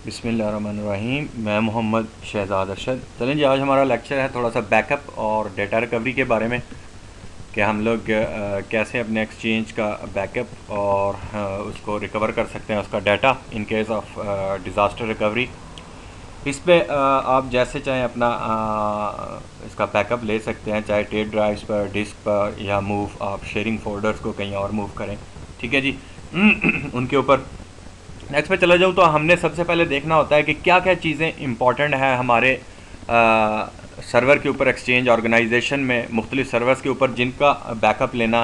बिस्मिल्लाहिर्रहमानिर्रहीम। मैं मोहम्मद शहजाद अरशद। चलें जी, आज हमारा लेक्चर है थोड़ा सा बैकअप और डेटा रिकवरी के बारे में कि हम लोग कैसे अपने एक्सचेंज का बैकअप और उसको रिकवर कर सकते हैं, उसका data in case of disaster recovery. इस पे आप जैसे चाहें अपना इसका बैकअप ले सकते हैं, चाहे टेप ड्राइव्स पर, डिस्क पर, या मूव आप शेयरिंग फोल्डर्स को कहीं और मूव करें। ठीक है जी। उनके ऊपर नेक्स्ट पे चला जाऊँ तो हमने सबसे पहले देखना होता है कि क्या क्या चीज़ें इंपॉर्टेंट हैं हमारे सर्वर के ऊपर, एक्सचेंज ऑर्गेनाइजेशन में मुख्तलिफ सर्वर्स के ऊपर जिनका बैकअप लेना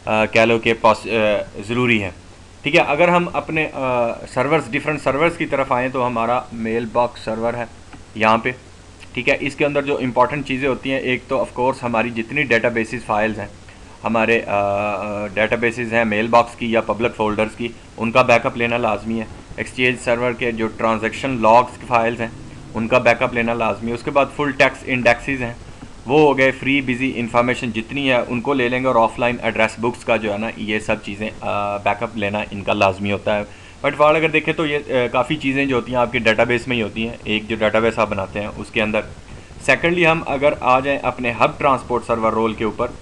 कह लो कि ज़रूरी है। ठीक है, अगर हम अपने सर्वर्स, डिफरेंट सर्वर्स की तरफ आएँ तो हमारा मेल बॉक्स सर्वर है यहाँ पे। ठीक है, इसके अंदर जो इंपॉर्टेंट चीज़ें होती हैं, एक तो ऑफ कोर्स हमारी जितनी डेटाबेसिस फाइल्स हैं, हमारे डेटाबेसेस हैं मेल बॉक्स की या पब्लिक फ़ोल्डर्स की, उनका बैकअप लेना लाजमी है। एक्सचेंज सर्वर के जो ट्रांजैक्शन लॉग्स की फाइल्स हैं उनका बैकअप लेना लाजमी है। उसके बाद फुल टेक्स्ट इंडेक्सेस हैं, वो हो गए। फ्री बिजी इंफॉर्मेशन जितनी है उनको ले लेंगे, और ऑफलाइन एड्रेस बुक्स का जो है ना, ये सब चीज़ें बैकअप लेना इनका लाजमी होता है। बट फॉर अगर देखें तो ये काफ़ी चीज़ें जो होती हैं आपके डाटाबेस में ही होती हैं, एक जो डाटाबेस आप बनाते हैं उसके अंदर। सेकेंडली हम अगर आ जाएँ अपने हब ट्रांसपोर्ट सर्वर रोल के ऊपर,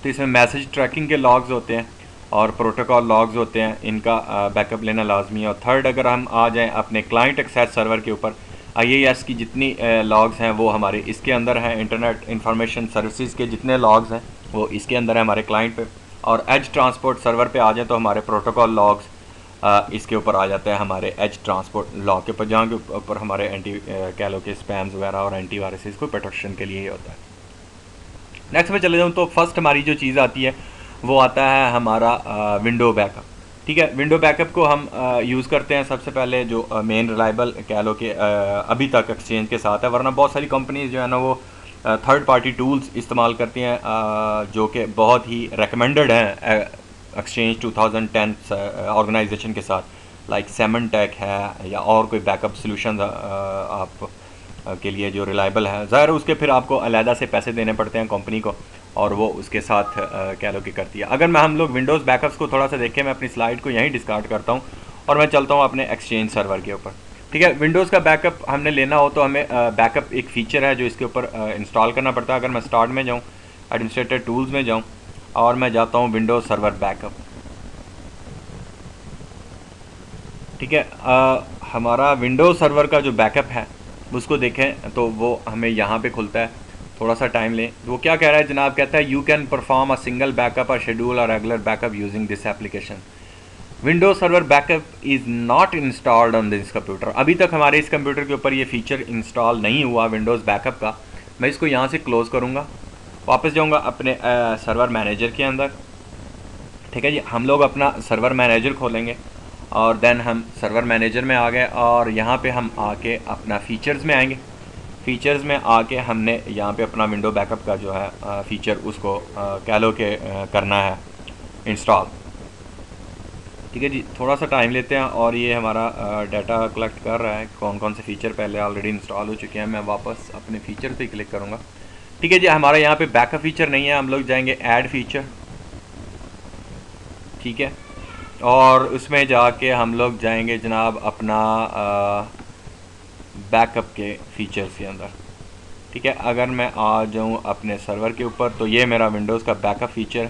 तो इसमें मैसेज ट्रैकिंग के लॉग्स होते हैं और प्रोटोकॉल लॉग्स होते हैं, इनका बैकअप लेना लाजमी है। और थर्ड, अगर हम आ जाएं अपने क्लाइंट एक्सेस सर्वर के ऊपर, IIS की जितनी लॉग्स हैं वो हमारे इसके अंदर हैं। इंटरनेट इंफॉर्मेशन सर्विसेज के जितने लॉग्स हैं वो इसके अंदर है हमारे क्लाइंट पे। और एज ट्रांसपोर्ट सर्वर पे आ जाए तो हमारे प्रोटोकॉल लॉग्स इसके ऊपर आ जाते हैं, हमारे एज ट्रांसपोर्ट लॉग के ऊपर, जहाँ के ऊपर हमारे एंटी कह लो कि स्पैम्स वगैरह और एंटीवायरसेस को प्रोटेक्शन के लिए ही होता है। नेक्स्ट में चले जाऊँ तो फर्स्ट हमारी जो चीज़ आती है वो आता है हमारा विंडो बैकअप। ठीक है, विंडो बैकअप को हम यूज़ करते हैं सबसे पहले, जो मेन रिलायबल कह लो कि अभी तक एक्सचेंज के साथ है। वरना बहुत सारी कंपनीज जो है ना वो थर्ड पार्टी टूल्स इस्तेमाल करती हैं जो कि बहुत ही रिकमेंडेड हैं एक्सचेंज 2010 ऑर्गेनाइजेशन के साथ, लाइक सेमनटेक है या और कोई बैकअप सोल्यूशन आप के लिए जो रिलायबल है। ज़ाहिर उसके फिर आपको अलहदा से पैसे देने पड़ते हैं कंपनी को, और वो उसके साथ कह लो कि करती है। अगर मैं हम लोग विंडोज़ बैकअप्स को थोड़ा सा देखें, मैं अपनी स्लाइड को यहीं डिस्कार्ड करता हूँ और मैं चलता हूँ अपने एक्सचेंज सर्वर के ऊपर। ठीक है, विंडोज़ का बैकअप हमने लेना हो तो हमें बैकअप एक फ़ीचर है जो इसके ऊपर इंस्टॉल करना पड़ता है। अगर मैं स्टार्ट में जाऊँ, एडमिनिस्ट्रेटर टूल्स में जाऊँ और मैं जाता हूँ विंडोज़ सर्वर बैकअप। ठीक है, हमारा विंडोज़ सर्वर का जो बैकअप है उसको देखें तो वो हमें यहाँ पे खुलता है। थोड़ा सा टाइम लें। वो क्या कह रहा है जनाब, कहता है you can perform a single backup और शेड्यूल और regular backup using this application. Windows server backup is not installed on this computer. अभी तक हमारे इस कंप्यूटर के ऊपर ये फीचर इंस्टॉल नहीं हुआ विंडोज़ बैकअप का। मैं इसको यहाँ से क्लोज़ करूँगा, वापस जाऊँगा अपने सर्वर मैनेजर के अंदर। ठीक है जी, हम लोग अपना सर्वर मैनेजर खोलेंगे और देन हम सर्वर मैनेजर में आ गए और यहाँ पे हम आके अपना फ़ीचर्स में आएंगे। फ़ीचर्स में आके हमने यहाँ पे अपना विंडो बैकअप का जो है फ़ीचर उसको कह लो कि करना है इंस्टॉल। ठीक है जी, थोड़ा सा टाइम लेते हैं और ये हमारा डाटा कलेक्ट कर रहा है कौन कौन से फ़ीचर पहले ऑलरेडी इंस्टॉल हो चुके हैं। मैं वापस अपने फ़ीचर पे क्लिक करूँगा। ठीक है जी, हमारा यहाँ पे बैकअप फ़ीचर नहीं है, हम लोग जाएंगे ऐड फ़ीचर। ठीक है, और उसमें जाके हम लोग जाएंगे जनाब अपना बैकअप के फ़ीचर्स के अंदर। ठीक है, अगर मैं आ जाऊँ अपने सर्वर के ऊपर तो ये मेरा विंडोज़ का बैकअप फ़ीचर।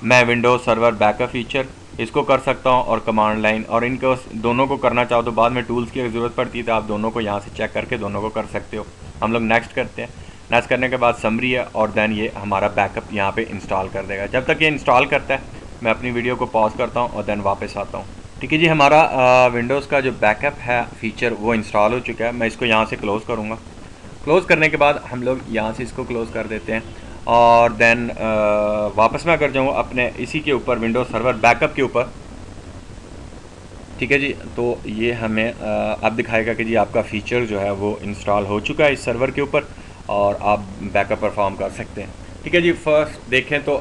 मैं विंडोज़ सर्वर बैकअप फ़ीचर इसको कर सकता हूँ और कमांड लाइन, और इनको दोनों को करना चाहो तो बाद में टूल्स की ज़रूरत पड़ती है तो आप दोनों को यहाँ से चेक करके दोनों को कर सकते हो। हम लोग नेक्स्ट करते हैं। नेक्स्ट करने के बाद समरी है और देन ये हमारा बैकअप यहाँ पे इंस्टॉल कर देगा। जब तक ये इंस्टॉल करता है मैं अपनी वीडियो को पॉज करता हूँ और देन वापस आता हूँ। ठीक है जी, हमारा विंडोज़ का जो बैकअप है फ़ीचर वो इंस्टॉल हो चुका है। मैं इसको यहाँ से क्लोज़ करूँगा। क्लोज़ करने के बाद हम लोग यहाँ से इसको क्लोज़ कर देते हैं और देन वापस मैं अगर जाऊँ अपने इसी के ऊपर विंडोज़ सर्वर बैकअप के ऊपर, ठीक है जी, तो ये हमें अब दिखाएगा कि जी आपका फ़ीचर जो है वो इंस्टॉल हो चुका है इस सर्वर के ऊपर और आप बैकअप परफॉर्म कर सकते हैं। ठीक है जी, फर्स्ट देखें तो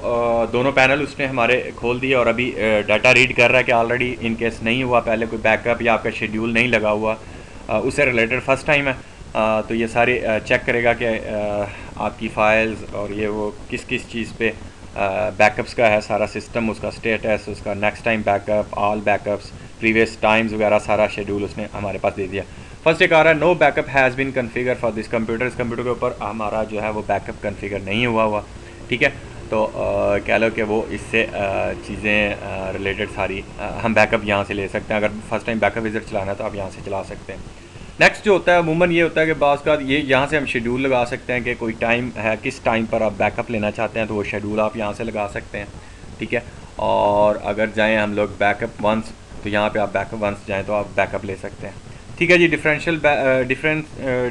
दोनों पैनल उसने हमारे खोल दिए और अभी डाटा रीड कर रहा है कि ऑलरेडी इन केस नहीं हुआ पहले कोई बैकअप या आपका शेड्यूल नहीं लगा हुआ, उससे रिलेटेड फ़र्स्ट टाइम है, तो ये सारे चेक करेगा कि आपकी फ़ाइल्स और ये वो किस किस चीज़ पे बैकअप्स का है सारा सिस्टम, उसका स्टेटस, उसका next time backup, all backups, previous times वगैरह सारा शेड्यूल उसने हमारे पास दे दिया। फर्स्ट एक आ रहा है no backup has been configured for this computer, इस कंप्यूटर के ऊपर हमारा जो है वो बैकअप कन्फिगर नहीं हुआ। ठीक है, तो कह लो कि वो इससे चीज़ें रिलेटेड सारी हम बैकअप यहाँ से ले सकते हैं। अगर फर्स्ट टाइम बैकअप विजिट चलाना है तो आप यहाँ से चला सकते हैं। नेक्स्ट जो होता है अमूमन ये होता है कि बाज़ का ये यहाँ से हम शेड्यूल लगा सकते हैं कि कोई टाइम है, किस टाइम पर आप बैकअप लेना चाहते हैं तो वो शेड्यूल आप यहाँ से लगा सकते हैं। ठीक है, और अगर जाएँ हम लोग बैकअप वंस, तो यहाँ पे आप बैकअप वंस जाएँ तो आप बैकअप ले सकते हैं। ठीक है जी,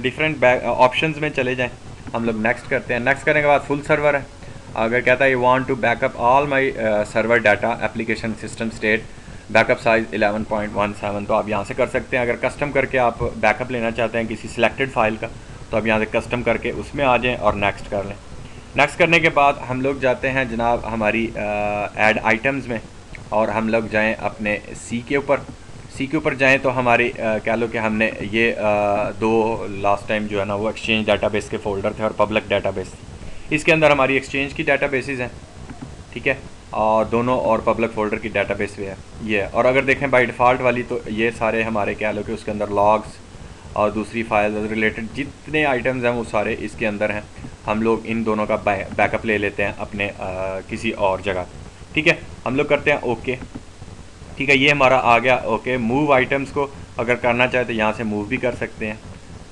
डिफरेंट ऑप्शंस में चले जाएँ। हम लोग नेक्स्ट करते हैं। नेक्स्ट करने के बाद फुल सर्वर है। अगर कहता है you want to backup all my server data application system state backup size 11.17, तो आप यहाँ से कर सकते हैं। अगर कस्टम करके आप बैकअप लेना चाहते हैं किसी सिलेक्टेड फ़ाइल का, तो आप यहाँ से कस्टम करके उसमें आ जाएँ और नेक्स्ट कर लें। नेक्स्ट करने के बाद हम लोग जाते हैं जनाब हमारी ऐड आइटम्स में, और हम लोग जाएँ अपने सी के ऊपर जाएँ तो हमारी कह लो कि हमने ये दो लास्ट टाइम जो है ना वो एक्सचेंज डाटाबेस के फ़ोल्डर थे और पब्लिक डाटाबेस, इसके अंदर हमारी एक्सचेंज की डाटाबेसेस हैं। ठीक है, और दोनों और पब्लिक फ़ोल्डर की डाटाबेस भी है ये। और अगर देखें बाय डिफ़ॉल्ट वाली तो ये सारे हमारे कह लो कि उसके अंदर लॉग्स और दूसरी फाइल रिलेटेड जितने आइटम्स हैं वो सारे इसके अंदर हैं। हम लोग इन दोनों का बैकअप ले लेते हैं अपने किसी और जगह। ठीक है, हम लोग करते हैं ओके। ठीक है, ये हमारा आ गया ओके। मूव आइटम्स को अगर करना चाहे तो यहाँ से मूव भी कर सकते हैं,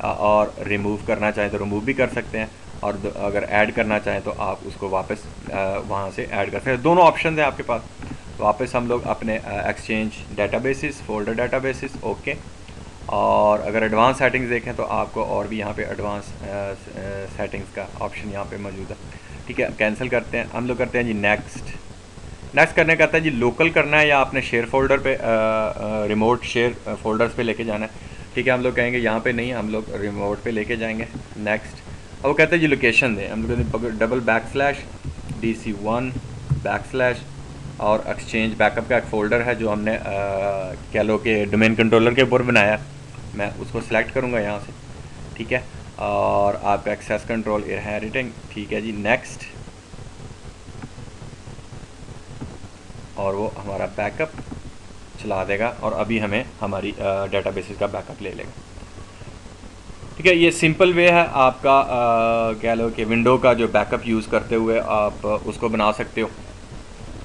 और रिमूव करना चाहें तो रिमूव भी कर सकते हैं, और अगर ऐड करना चाहें तो आप उसको वापस वहाँ से ऐड कर सकते हैं। दोनों ऑप्शन हैं आपके पास। वापस हम लोग अपने एक्सचेंज डाटाबेसिस, फोल्डर डाटाबेसिस, ओके। और अगर एडवांस सेटिंग्स देखें तो आपको और भी यहाँ पे एडवांस सेटिंग्स का ऑप्शन यहाँ पे मौजूद है। ठीक है, कैंसिल करते हैं। हम लोग करते हैं जी नेक्स्ट करने का आता है जी लोकल करना है या आपने शेयर फोल्डर पे रिमोट शेयर फोल्डर्स पे लेके जाना है। ठीक है, हम लोग कहेंगे यहाँ पे नहीं, हम लोग रिमोट पे लेके जाएंगे। नेक्स्ट, अब वो कहते हैं जी लोकेशन दें। हम लोग डबल /DC1 और एक्सचेंज बैकअप का एक फ़ोल्डर है जो हमने कह लो कि डोमेन कंट्रोलर के ऊपर बनाया। मैं उसको सिलेक्ट करूँगा यहाँ से। ठीक है, और आप एक्सेस कंट्रोल इनहेरिटिंग। ठीक है जी, नेक्स्ट, और वो हमारा बैकअप चला देगा और अभी हमें हमारी डेटाबेसेस का बैकअप ले लेगा। ठीक है, ये सिंपल वे है आपका कह लो कि विंडो का जो बैकअप यूज़ करते हुए आप उसको बना सकते हो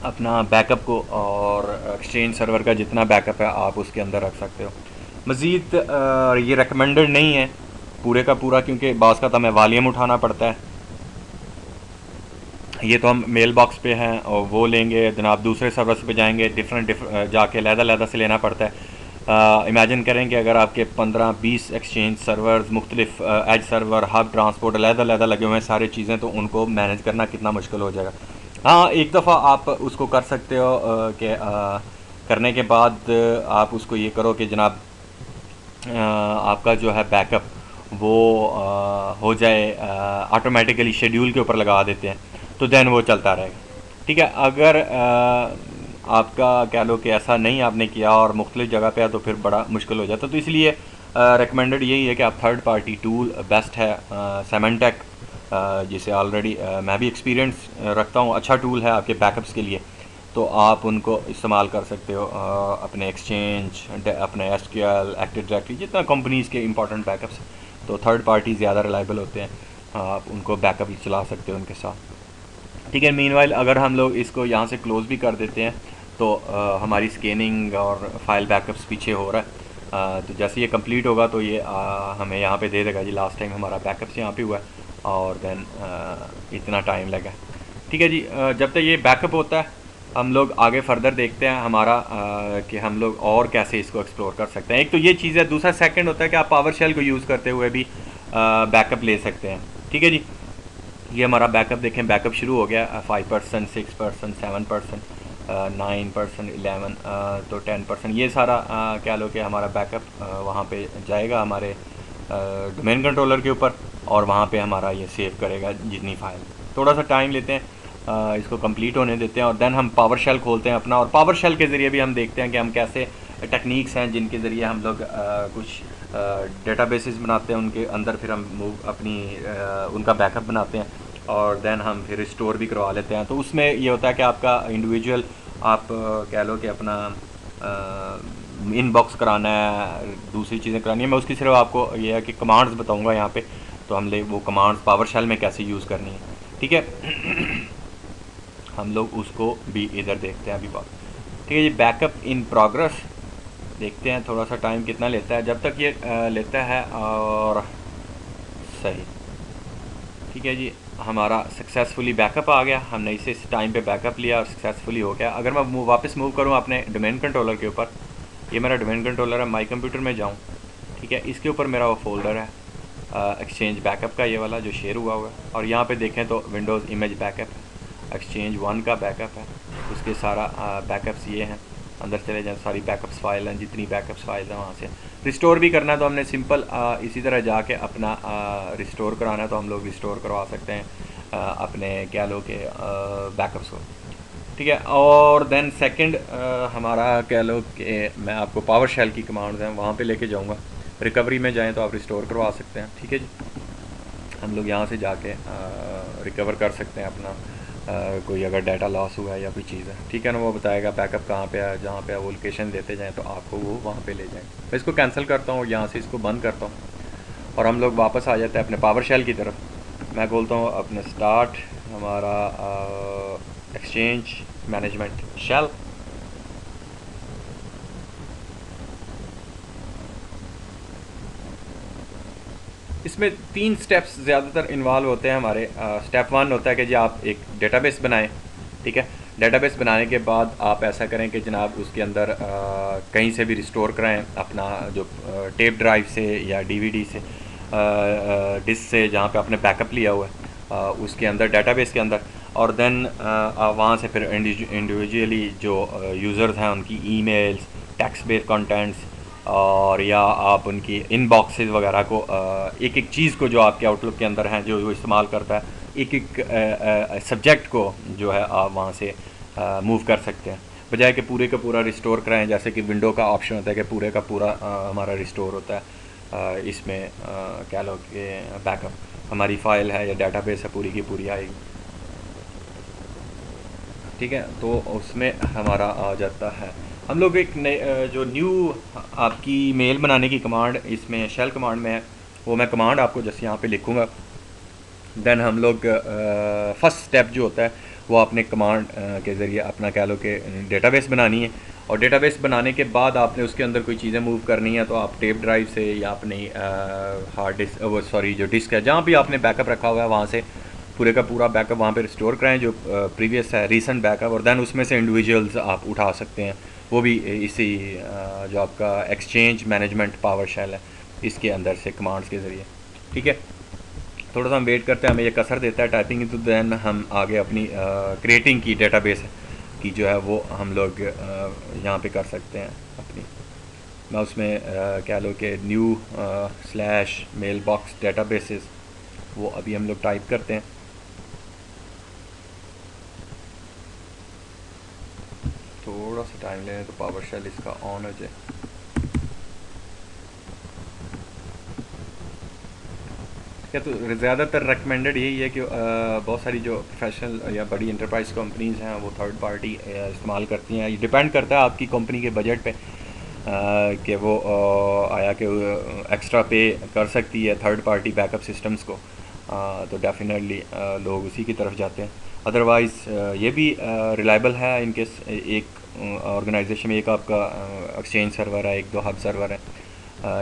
अपना बैकअप को, और एक्सचेंज सर्वर का जितना बैकअप है आप उसके अंदर रख सकते हो। मज़ीद ये रिकमेंडेड नहीं है पूरे का पूरा, क्योंकि बाज़ का हमें वॉल्यूम उठाना पड़ता है। ये तो हम मेल बॉक्स पे हैं और वो लेंगे जनाब, दूसरे सर्वर्स पे जाएंगे, डिफरेंट जाके लहदा से लेना पड़ता है। इमेजिन करें कि अगर आपके 15-20 एक्सचेंज सर्वर्स, मुख्तलिफ एज सर्वर, हब, ट्रांसपोर्ट लहदा लगे हुए हैं सारी चीज़ें, तो उनको मैनेज करना कितना मुश्किल हो जाएगा। हाँ, एक दफ़ा आप उसको कर सकते हो कि करने के बाद आप उसको ये करो कि जनाब आपका जो है बैकअप वो हो जाए ऑटोमेटिकली शेड्यूल के ऊपर लगा देते हैं, तो देन वो चलता रहेगा। ठीक है, अगर आपका कह लो कि ऐसा नहीं आपने किया और मुख्तलिफ जगह पे है तो फिर बड़ा मुश्किल हो जाता है। तो इसलिए रिकमेंडेड यही है कि आप थर्ड पार्टी टूल बेस्ट है सेमेंटेक, जिसे ऑलरेडी मैं भी एक्सपीरियंस रखता हूँ, अच्छा टूल है आपके बैकअप्स के लिए, तो आप उनको इस्तेमाल कर सकते हो अपने एक्सचेंज, अपने SQL, एक्टिव डायरेक्टरी, जितना कंपनीज़ के इंपॉर्टेंट बैकअप्स, तो थर्ड पार्टी ज़्यादा रिलायबल होते हैं, आप उनको बैकअप चला सकते हो उनके साथ। ठीक है, मीनवाइल अगर हम लोग इसको यहाँ से क्लोज़ भी कर देते हैं तो हमारी स्कैनिंग और फाइल बैकअप्स पीछे हो रहा है। तो जैसे ये कंप्लीट होगा तो ये हमें यहाँ पे दे देगा जी लास्ट टाइम हमारा बैकअप्स यहाँ पे हुआ है और देन इतना टाइम लगा। ठीक है जी, जब तक ये बैकअप होता है हम लोग आगे फर्दर देखते हैं हमारा कि हम लोग और कैसे इसको एक्सप्लोर कर सकते हैं। एक तो ये चीज़ है, दूसरा सेकंड होता है कि आप पावर शेल को यूज़ करते हुए भी बैकअप ले सकते हैं। ठीक है जी, ये हमारा बैकअप देखें, बैकअप शुरू हो गया 5%, 6%, 7%, 9%, 11, तो 10%, ये सारा क्या लो कि हमारा बैकअप वहाँ पे जाएगा हमारे डोमेन कंट्रोलर के ऊपर, और वहाँ पे हमारा ये सेव करेगा जितनी फाइल। थोड़ा सा टाइम लेते हैं, इसको कंप्लीट होने देते हैं, और देन हम पावर शेल खोलते हैं अपना, और पावर शेल के ज़रिए भी हम देखते हैं कि हम कैसे टेक्निक्स हैं जिनके ज़रिए हम लोग कुछ डेटाबेसेस बनाते हैं, उनके अंदर फिर हम अपनी उनका बैकअप बनाते हैं, और देन हम फिर रिस्टोर भी करवा लेते हैं। तो उसमें ये होता है कि आपका इंडिविजुअल आप कह लो कि अपना इनबॉक्स कराना है, दूसरी चीज़ें करानी है। मैं उसकी सिर्फ आपको ये है कि कमांड्स बताऊंगा यहाँ पे, तो हम ले वो कमांड्स पावर शेल में कैसे यूज़ करनी है, ठीक है। हम लोग उसको भी इधर देखते हैं अभी बात, ठीक है जी। बैकअप इन प्रोग्रेस देखते हैं थोड़ा सा टाइम कितना लेता है, जब तक ये लेता है। और सही, ठीक है जी, हमारा सक्सेसफुली बैकअप आ गया, हमने इसे इस टाइम पे बैकअप लिया और सक्सेसफुली हो गया। अगर मैं वापस मूव करूँ अपने डोमेन कंट्रोलर के ऊपर, ये मेरा डोमेन कंट्रोलर है, माई कंप्यूटर में जाऊँ, ठीक है, इसके ऊपर मेरा वो फोल्डर है एक्सचेंज बैकअप का, ये वाला जो शेयर हुआ हुआ है। और यहाँ पे देखें तो विंडोज़ इमेज बैकअप है, एक्सचेंज 1 का बैकअप है, उसके सारा बैकअप्स ये हैं। अंदर चले जाएँ, सारी बैकअप्स फाइल हैं, जितनी बैकअप्स फाइल हैं वहाँ से रिस्टोर भी करना है तो हमने सिंपल इसी तरह जाके अपना रिस्टोर कराना है तो हम लोग रिस्टोर करवा सकते हैं अपने क्या लो के बैकअप्स को, ठीक है। और देन सेकंड हमारा कह लो कि मैं आपको पावर शेल की कमांड्स हैं वहाँ पे लेके जाऊँगा। रिकवरी में जाएं तो आप रिस्टोर करवा सकते हैं, ठीक है जी। हम लोग यहाँ से जाके रिकवर कर सकते हैं अपना कोई अगर डाटा लॉस हुआ है या कोई चीज़ है, ठीक है ना, वो बताएगा बैकअप कहाँ पे है, जहाँ पे है वो लोकेशन देते जाएँ तो आपको वो वहाँ पे ले जाएँ। मैं इसको कैंसिल करता हूँ, यहाँ से इसको बंद करता हूँ और हम लोग वापस आ जाते हैं अपने पावर शेल की तरफ। मैं बोलता हूँ अपने स्टार्ट हमारा एक्सचेंज मैनेजमेंट शेल, इसमें 3 स्टेप्स ज़्यादातर इन्वॉल्व होते हैं हमारे। स्टेप 1 होता है कि जी आप एक डेटाबेस बनाएं, ठीक है। डेटाबेस बनाने के बाद आप ऐसा करें कि जनाब उसके अंदर कहीं से भी रिस्टोर कराएं अपना जो टेप ड्राइव से या डीवीडी से डिस्क से जहाँ पे आपने बैकअप लिया हुआ है उसके अंदर डेटाबेस के अंदर। और देन वहाँ से फिर इंडिविजुअली जो यूज़र्स हैं उनकी ईमेल्स, टेक्स्ट बेस्ड कंटेंट्स और या आप उनकी इनबॉक्सेस वगैरह को एक एक चीज़ को जो आपके आउटलुक के अंदर हैं जो वो इस्तेमाल करता है, एक एक सब्जेक्ट को जो है आप वहाँ से मूव कर सकते हैं, बजाय कि पूरे का पूरा रिस्टोर कराएं। जैसे कि विंडो का ऑप्शन होता है कि पूरे का पूरा हमारा रिस्टोर होता है, इसमें क्या लो कि बैकअप हमारी फ़ाइल है या डेटाबेस है पूरी की पूरी आएगी, ठीक है। तो उसमें हमारा आ जाता है हम लोग एक नए जो न्यू आपकी मेल बनाने की कमांड इसमें शेल कमांड में है, वो मैं कमांड आपको जैसे यहाँ पे लिखूँगा। देन हम लोग फर्स्ट स्टेप जो होता है वो अपने कमांड के ज़रिए अपना कह लो कि डेटाबेस बनानी है। और डेटाबेस बनाने के बाद आपने उसके अंदर कोई चीज़ें मूव करनी है तो आप टेप ड्राइव से या अपनी हार्ड डिस्क वो सॉरी जो डिस्क है जहाँ भी आपने बैकअप रखा हुआ है वहाँ से पूरे का पूरा बैकअप वहाँ पे रिस्टोर कराएं जो प्रीवियस है रीसेंट बैकअप। और देन उसमें से इंडिविजुअल्स आप उठा सकते हैं, वो भी इसी जो आपका एक्सचेंज मैनेजमेंट पावर शेल है इसके अंदर से कमांड्स के ज़रिए, ठीक है। थोड़ा सा हम वेट करते हैं, हमें ये कसर देता है टाइपिंग, तो देन हम आगे अपनी क्रिएटिंग की डेटाबेस की जो है वो हम लोग यहाँ पे कर सकते हैं अपनी। मैं उसमें क्या लो कि new slash mailbox databases वो अभी हम लोग टाइप करते हैं। थोड़ा सा टाइम लेने तो पावर शेल इसका ऑन हो जाए। क्या तो ज़्यादातर रिकमेंडेड यही है कि बहुत सारी जो प्रोफेशनल या बड़ी इंटरप्राइज कंपनीज़ हैं वो थर्ड पार्टी इस्तेमाल करती हैं। ये डिपेंड करता है आपकी कंपनी के बजट पे कि वो आया कि एक्स्ट्रा पे कर सकती है थर्ड पार्टी बैकअप सिस्टम्स को, तो डेफिनेटली लोग उसी की तरफ जाते हैं। अदरवाइज़ ये भी रिलायबल है इनके एक ऑर्गेनाइजेशन में एक आपका एक्सचेंज सर्वर है, एक दो हब सर्वर है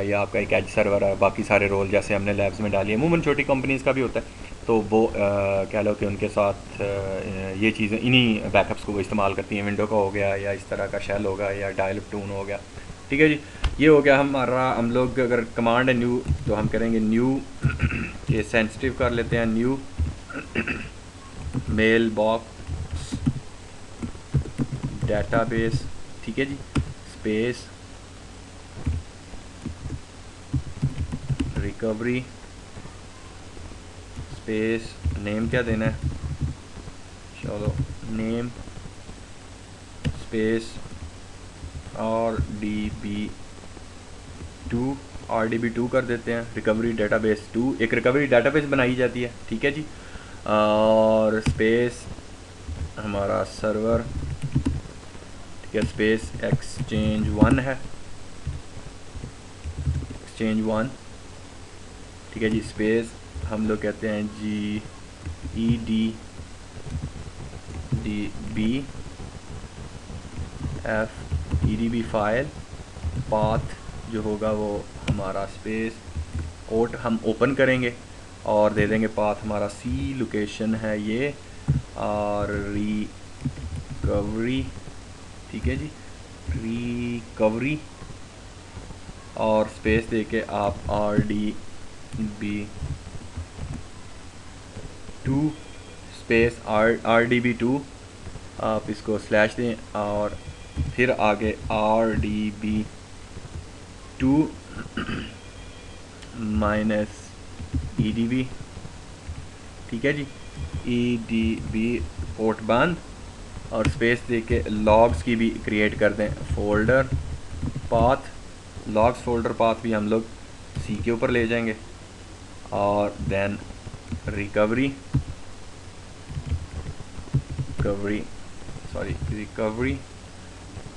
या आपका एक एज सर्वर है, बाकी सारे रोल जैसे हमने लैब्स में डाली है। अमूमन छोटी कंपनीज़ का भी होता है तो वो कह लो कि उनके साथ ये चीज़ें इन्हीं बैकअप्स को वो इस्तेमाल करती हैं। विंडो का हो गया या इस तरह का शेल होगा या डायल टून हो गया, ठीक है जी। ये हो गया हमारा। हम लोग अगर कमांड है न्यू तो हम करेंगे न्यू ये सेंसिटिव कर लेते हैं, न्यू मेल बॉक्स डेटाबेस, ठीक है जी, स्पेस रिकवरी स्पेस नेम क्या देना है, चलो नेम स्पेस RDB2 कर देते हैं, रिकवरी डेटाबेस 2। एक रिकवरी डेटाबेस बनाई जाती है, ठीक है जी। और स्पेस हमारा सर्वर, ठीक है, स्पेस एक्सचेंज 1 है, एक्सचेंज 1, ठीक है जी, स्पेस हम लोग कहते हैं GEDB EDB फाइल, पाथ जो होगा वो हमारा स्पेस कोट हम ओपन करेंगे और दे देंगे पाथ हमारा सी, लोकेशन है ये, और रिकवरी, ठीक है जी, रिकवरी, और स्पेस दे के आप RDB2 स्पेस RDB2 आप इसको स्लैश दें और फिर आगे RDB2 माइनस EDB, ठीक है जी, EDB पोर्ट बंद, और स्पेस दे के लॉग्स की भी क्रिएट कर दें folder path, logs folder path भी हम लोग सी के ऊपर ले जाएंगे, और देन रिकवरी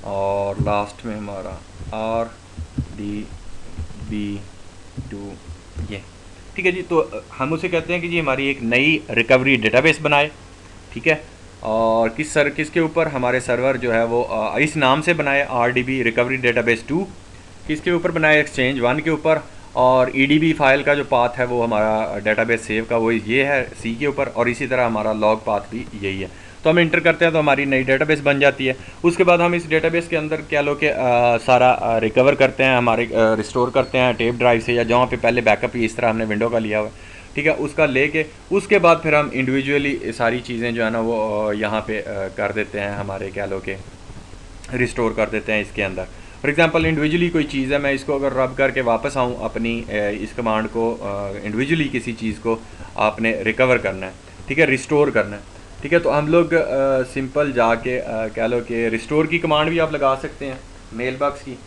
और लास्ट में हमारा RDB2 ये, ठीक है जी। तो हम उसे कहते हैं कि जी हमारी एक नई रिकवरी डेटाबेस बनाए, ठीक है, और किसके ऊपर हमारे सर्वर जो है वो इस नाम से बनाए RDB रिकवरी डेटाबेस 2, किसके ऊपर बनाए, एक्सचेंज 1 के ऊपर, और EDB फाइल का जो पाथ है वो हमारा डेटाबेस सेव का वो ये है सी के ऊपर, और इसी तरह हमारा लॉग पाथ भी यही है। तो हम इंटर करते हैं तो हमारी नई डेटाबेस बन जाती है। उसके बाद हम इस डेटाबेस के अंदर क्या लो कि सारा रिकवर करते हैं, हमारे रिस्टोर करते हैं टेप ड्राइव से, या जहाँ पे पहले बैकअप इस तरह हमने विंडो का लिया हुआ है, ठीक है, उसका लेके उसके बाद फिर हम इंडिविजुअली सारी चीज़ें जो है ना वो यहाँ पे कर देते हैं, हमारे क्या लो के रिस्टोर कर देते हैं इसके अंदर। फॉर एग्जांपल इंडिविजुअली कोई चीज़ है, मैं इसको अगर रब करके वापस आऊँ अपनी इस कमांड को, इंडिविजुअली किसी चीज़ को आपने रिकवर करना है, ठीक है, रिस्टोर करना है, ठीक है, तो हम लोग सिंपल जाके कह लो कि रिस्टोर की कमांड भी आप लगा सकते हैं, मेल बॉक्स की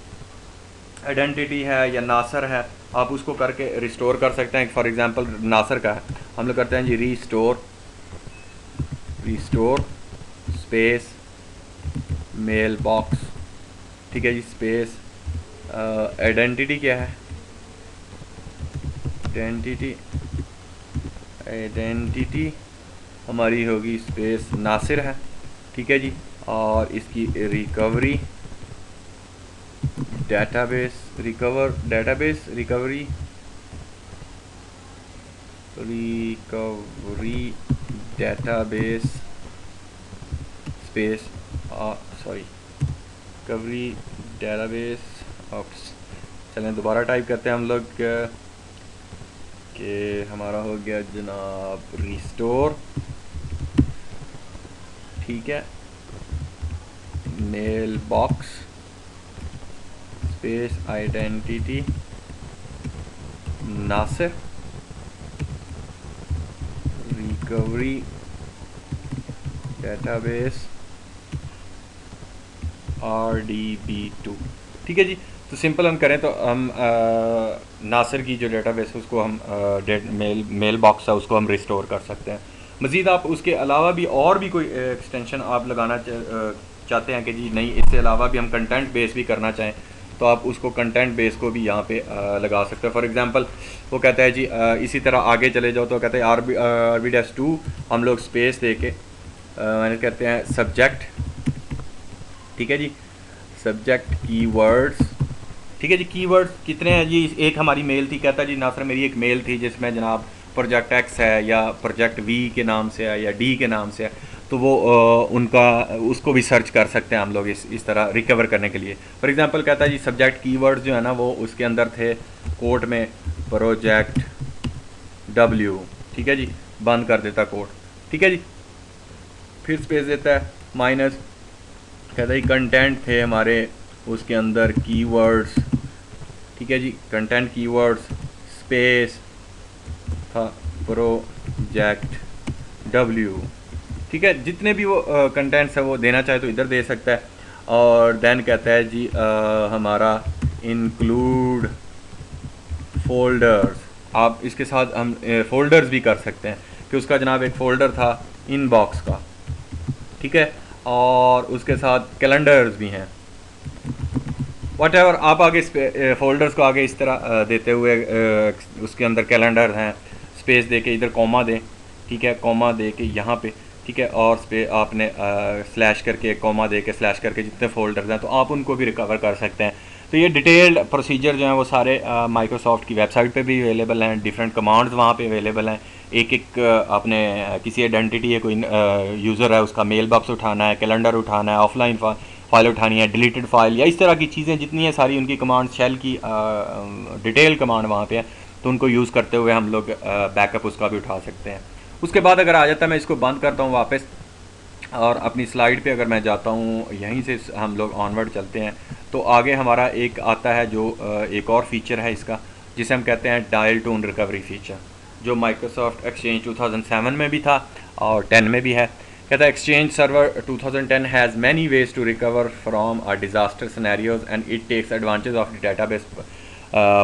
आइडेंटिटी है या नासर है, आप उसको करके रिस्टोर कर सकते हैं। फॉर एग्जांपल नासर का है, हम लोग करते हैं जी रिस्टोर स्पेस मेल बॉक्स, ठीक है जी, स्पेस आइडेंटिटी क्या है, आइडेंटिटी हमारी होगी स्पेस नासिर है, ठीक है जी, और इसकी recovery recovery database space recovery database ops, चलें दोबारा टाइप करते हैं हम लोग कि हमारा हो गया जनाब रिस्टोर, ठीक है, मेल बॉक्स स्पेस आइडेंटिटी नासिर रिकवरी डेटाबेस RDB2, ठीक है जी। तो सिंपल हम करें तो हम नासिर की जो डेटाबेस है उसको हम मेल बॉक्स है उसको हम रिस्टोर कर सकते हैं। मज़ीद आप उसके अलावा भी और भी कोई एक्सटेंशन आप लगाना चाहते हैं कि जी नहीं इससे अलावा भी हम कंटेंट बेस भी करना चाहें तो आप उसको कंटेंट बेस को भी यहाँ पे लगा सकते हैं। फॉर एग्जांपल वो कहता है जी इसी तरह आगे चले जाओ तो कहते हैं RB-2 हम लोग स्पेस दे के मैंने कहते हैं सब्जेक्ट, ठीक है जी, सब्जेक्ट कीवर्ड्स, ठीक है जी, कीवर्ड्स कितने हैं जी, एक हमारी मेल थी, कहता जी नासर मेरी एक मेल थी जिसमें जनाब प्रोजेक्ट X है या प्रोजेक्ट V के नाम से है या D के नाम से है, तो वो उनका उसको भी सर्च कर सकते हैं हम लोग इस तरह रिकवर करने के लिए। फॉर एग्जांपल कहता है जी सब्जेक्ट कीवर्ड्स जो है ना वो उसके अंदर थे कोट में प्रोजेक्ट W, ठीक है जी, बंद कर देता कोट, ठीक है जी, फिर स्पेस देता है माइनस, कहता है कंटेंट थे हमारे उसके अंदर कीवर्ड्स, ठीक है जी, कंटेंट कीवर्ड्स स्पेस था प्रोजेक्ट W, ठीक है, जितने भी वो कंटेंट्स है वो देना चाहे तो इधर दे सकता है। और देन कहता है जी हमारा इंक्लूड फोल्डर्स, आप इसके साथ हम फोल्डर्स भी कर सकते हैं, कि उसका जनाब एक फ़ोल्डर था इनबॉक्स का, ठीक है, और उसके साथ कैलेंडर्स भी हैं, वट एवर। आप आगे फ़ोल्डर्स को आगे इस तरह देते हुए उसके अंदर कैलेंडर हैं, स्पेस दे के इधर कॉमा दें, ठीक है, कॉमा दे के यहाँ पे, ठीक है, और आपने स्लैश करके कॉमा दे के स्लैश करके जितने फ़ोल्डर्स हैं तो आप उनको भी रिकवर कर सकते हैं। तो ये डिटेल्ड प्रोसीजर जो हैं वो सारे माइक्रोसॉफ्ट की वेबसाइट पे भी अवेलेबल हैं, डिफरेंट कमांड्स वहाँ पे अवेलेबल हैं। एक एक आपने किसी आइडेंटिटी है, कोई यूज़र है, उसका मेल बॉक्स उठाना है, कैलेंडर उठाना है, ऑफलाइन फाइल उठानी है, डिलीटेड फाइल या इस तरह की चीज़ें जितनी हैं सारी उनकी कमांड शेल की डिटेल कमांड वहाँ पे है, तो उनको यूज़ करते हुए हम लोग बैकअप उसका भी उठा सकते हैं। उसके बाद अगर आ जाता है, मैं इसको बंद करता हूँ वापस और अपनी स्लाइड पे अगर मैं जाता हूँ, यहीं से हम लोग ऑनवर्ड चलते हैं, तो आगे हमारा एक आता है जो एक और फीचर है इसका, जिसे हम कहते हैं डायल टोन रिकवरी फीचर, जो माइक्रोसॉफ्ट एक्सचेंज 2007 में भी था और 10 में भी है। कहता है exchange server 2010 has many ways to recover from a disaster scenarios and it takes advantage of the database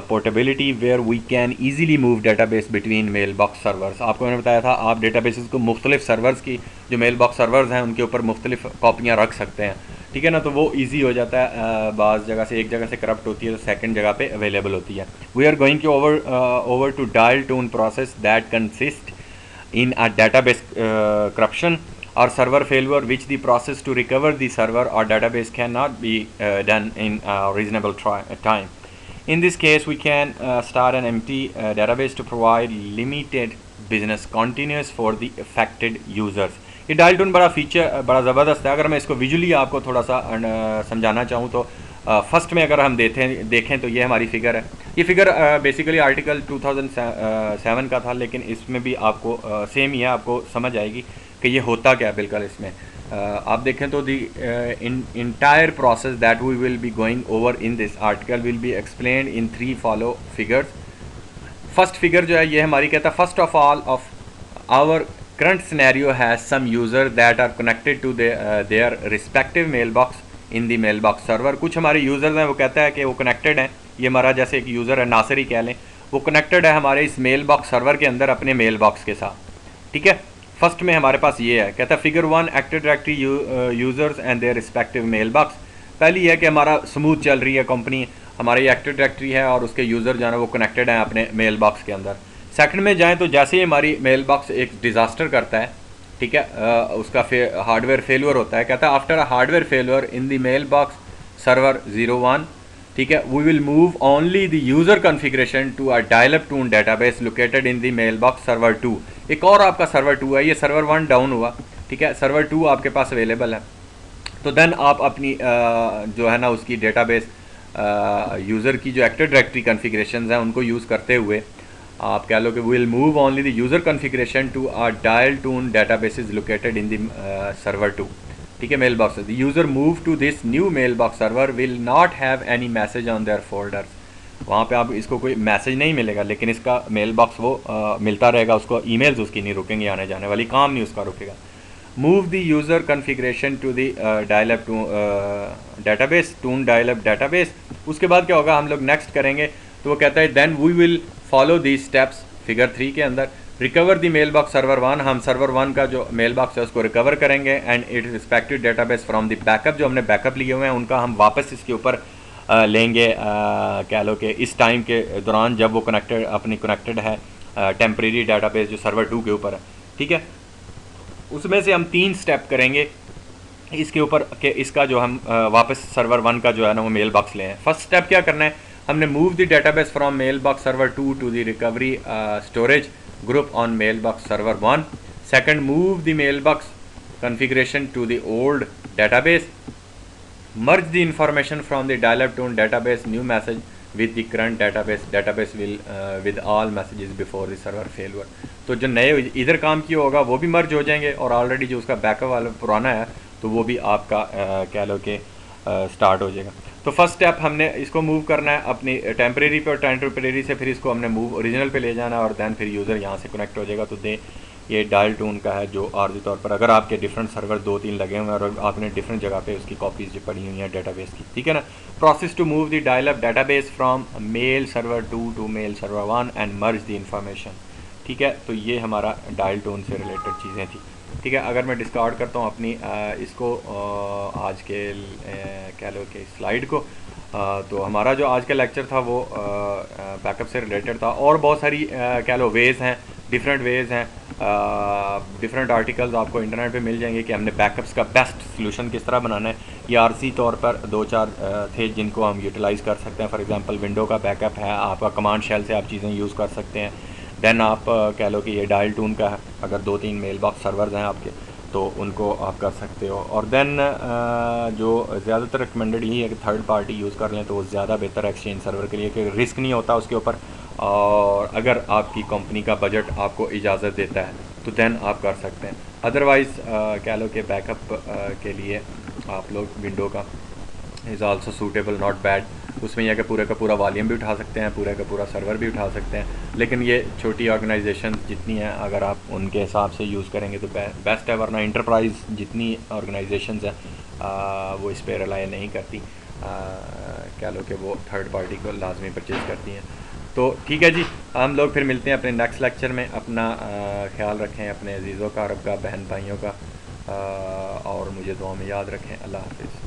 portability where we can easily move database between mailbox servers. आपको मैंने बताया था आप डेटाबेसेस को मुख्तलिफ सर्वर्स की, जो mail box servers हैं उनके ऊपर मुख्तलिफ कॉपियाँ रख सकते हैं, ठीक है ना, तो वो ईजी हो जाता है। बाज़ जगह से एक जगह से करप्ट होती है तो सेकंड जगह पे अवेलेबल होती है। We are going to over to dial tone process that consist in a database corruption or server failure which the process to recover the server or database cannot be done in a reasonable time. In this case we can start an empty database to provide limited business continuous for the affected users. ये dial tone बड़ा feature बड़ा ज़बरदस्त है। अगर मैं इसको visually आपको थोड़ा सा समझाना चाहूँ तो फर्स्ट में अगर हम देखें तो ये हमारी फ़िगर है। ये फ़िगर बेसिकली आर्टिकल 2007 का था, लेकिन इसमें भी आपको सेम ही है, आपको समझ आएगी कि ये होता क्या है बिल्कुल इसमें। आप देखें तो the entire process that we will be going over in this article will be explained in 3 follow figures. First figure जो है ये हमारी कहता है first of all of our current scenario has some user that are connected to their respective mailbox in the mailbox server। कुछ हमारे users हैं, वो कहता है कि वो कनेक्टेड हैं, ये हमारा जैसे एक यूज़र है नासिर ही कह लें, वो कनेक्टेड है हमारे इस मेल बॉक्स सर्वर के अंदर अपने मेल बॉक्स के साथ, ठीक है। फर्स्ट में हमारे पास ये है, कहता है figure 1 active directory users and their respective mailbox. पहली है कि हमारा स्मूथ चल रही है कंपनी, हमारी एक्टिव डायरेक्टरी है और उसके यूज़र जो है वो कनेक्टेड हैं अपने मेल बॉक्स के अंदर। सेकंड में जाएं तो जैसे ही हमारी मेल बॉक्स एक डिज़ास्टर करता है, ठीक है, उसका हार्डवेयर फेलियर होता है, कहता है after a hardware failure in the mailbox server 01, ठीक है, we will move only the user configuration to a dial up tone database located in the mailbox server 2। एक और आपका सर्वर 2 है, ये सर्वर 1 डाउन हुआ, ठीक है, सर्वर 2 आपके पास अवेलेबल है। तो देन आप अपनी जो है ना उसकी डेटाबेस यूज़र की जो एक्टिव डायरेक्टरी कॉन्फ़िगरेशंस हैं उनको यूज़ करते हुए आप कह लो कि will move only the user configuration to a dial tone databases located in the server 2, ठीक है, mailbox. The user move to this new mailbox server will not have any message on their folders. वहाँ पे आप इसको कोई message नहीं मिलेगा, लेकिन इसका मेल बॉक्स वो मिलता रहेगा उसको, ईमेल्स उसकी नहीं रुकेंगी आने जाने वाली, काम नहीं उसका रुकेगा। Move the user configuration to the dial up to database tone dial up database. उसके बाद क्या होगा, हम लोग नेक्स्ट करेंगे, तो वो कहता है then we will follow these steps figure 3 के अंदर। Recover the mailbox server 1, हम सर्वर 1 का जो मेल बॉक्स है उसको रिकवर करेंगे and it respective database from the backup, जो हमने बैकअप लिए हुए हैं उनका हम वापस इसके ऊपर लेंगे, कह लो कि इस टाइम के दौरान जब वो कनेक्टेड है टेम्प्रेरी डेटाबेस जो सर्वर 2 के ऊपर है, ठीक है। उसमें से हम 3 स्टेप करेंगे इसके ऊपर कि इसका जो हम वापस सर्वर 1 का जो है ना वो मेल बॉक्स लें। फर्स्ट स्टेप क्या करना है, हमने move the database from mailbox server 2 to the recovery storage group on mailbox server 1। Second, move the mailbox configuration to the old database. Merge the information from the dial up tone database new message with the current database will with all messages before the server failure. तो जो नए इधर काम किया होगा वो भी मर्ज हो जाएंगे और ऑलरेडी जो उसका बैकअप वाला पुराना है तो वो भी आपका कह लो कि स्टार्ट हो जाएगा। तो फर्स्ट स्टेप हमने इसको मूव करना है अपनी टेम्परेरी पे और टेम्परेरी से फिर इसको हमने मूव ओरिजिनल पे ले जाना है और दैन फिर यूज़र यहाँ से कनेक्ट हो जाएगा। तो ये डायल टून का है जो आर्जी तौर पर अगर आपके डिफरेंट सर्वर 2-3 लगे हुए हैं और आपने डिफरेंट जगह पे उसकी कॉपीज़ जो पड़ी हुई हैं डेटाबेस की, ठीक है ना। Process to move the dial up database from mail server 2 to mail server 1 and merge the information, ठीक है, तो ये हमारा डायल टोन से रिलेटेड चीज़ें थी। ठीक है, अगर मैं डिस्कार्ड करता हूँ अपनी इसको आज के कह लो कि स्लाइड को, तो हमारा जो आज का लेक्चर था वो बैकअप से रिलेटेड था, और बहुत सारी कह लो वेज़ हैं, डिफरेंट वेज़ हैं, डिफरेंट आर्टिकल्स आपको इंटरनेट पे मिल जाएंगे कि हमने बैकअप्स का बेस्ट सोल्यूशन किस तरह बनाना है। ये आरसी तौर पर 2-4 थे जिनको हम यूटिलाइज़ कर सकते हैं। फॉर एग्जांपल विंडो का बैकअप है, आपका कमांड शेल से आप चीज़ें यूज़ कर सकते हैं। देन आप कह लो कि ये डायल टून का है, अगर 2-3 मेल बॉक्स सर्वर्स हैं आपके तो उनको आप कर सकते हो। और देन जो ज़्यादातर रिकमेंडेड यही है कि थर्ड पार्टी यूज़ कर लें तो वो ज़्यादा बेहतर है एक्सचेंज सर्वर के लिए, कि रिस्क नहीं होता उसके ऊपर, और अगर आपकी कंपनी का बजट आपको इजाज़त देता है तो देन आप कर सकते हैं। अदरवाइज़ कह लो कि बैकअप के लिए आप लोग विंडो का is also suitable, not bad. उसमें यह कि पूरे का पूरा वॉल्यूम भी उठा सकते हैं, पूरे का पूरा सर्वर भी उठा सकते हैं, लेकिन ये छोटी ऑर्गेनाइजेशन जितनी हैं अगर आप उनके हिसाब से यूज़ करेंगे तो बेस्ट है, वरना इंटरप्राइज जितनी ऑर्गेनाइजेशंस हैं वो इस पर रिलाई नहीं करती, कह लो कि वो थर्ड पार्टी को लाजमी परचेज़ करती हैं। तो ठीक है जी, हम लोग फिर मिलते हैं अपने नेक्स्ट लेक्चर में। अपना ख्याल रखें, अपने अजीज़ों का, अरब का, बहन भाइयों का, और मुझे दुआ में याद रखें। अल्लाह हाफ़िज़।